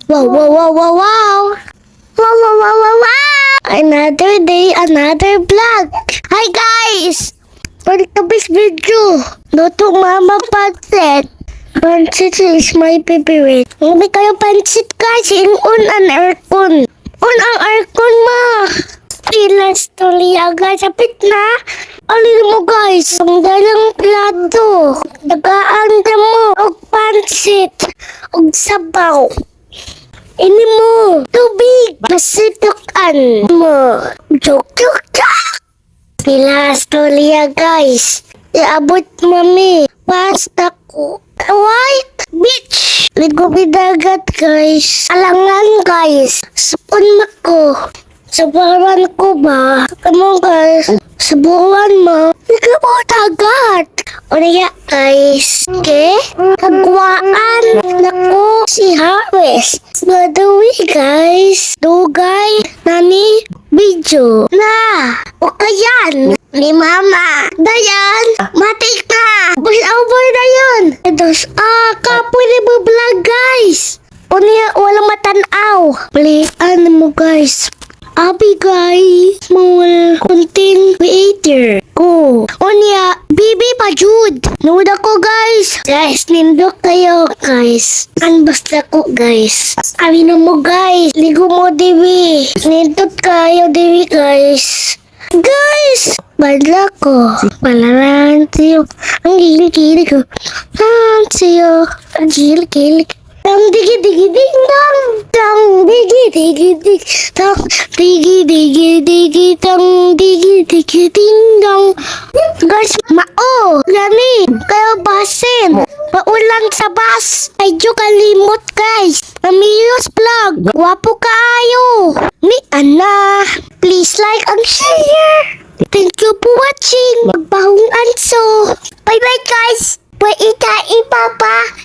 Wow, wow, wow, wow, wow. Wow, wow, wow, wow, wow. Another day, another vlog. Hi guys! For today's video, luto mama pancit. Pancit is my favorite. Hindi kayo pancit guys, on ang aircon. On ang aircon ma. Pilas tuloy agad sapit na. Alin mo guys, ang dalang plato. Dagaan ka mo, og pancit, og sabaw. Ini mo, tubig, masitukan mo. Joke, joke, joke. Pilas tuloy guys. Iabot mami, pasta ko. White beach. Ligo bidagat guys. Alangan guys. Spoon ko. Sabaran ko ba? Kamu guys. Subuan mo. Ligo mo dagat. O niya guys. Okay? Kagwaan. Naku si Harvest. By the way guys. Dugay. Nani? Video. Na. O kayan. Ni mama. Dayan. Matik na. Over na yun. Dos. Pwede mo vlog guys. O niya walang matanaw. Palian mo guys. Abi guys. Mga content creator ko. O niya. Bibi pa Jude. Nood ako guys. Guys, nindok kayo guys. Basta ko guys. Abi na mo guys. Ligo mo dibi. Nindot kayo dibi guys. Guys! Badla ko. Palaran sa'yo. Ang gili-gili ko. Sa'yo. Ang gili-gili ko. Tang digi-digi-ding dong. Tang digi-digi-dig. Tang digi-digi-digi. Tang digi-digi-ding dong. Guys, mao. Gani. Kayo basin. Paulan sa bus. Medyo kalimot guys. Amigos vlog. Wapo kaayo. Ni Ana. Please like and share. Thank you for watching. Magbahong anso. Bye bye guys. Pwede ka ipapa.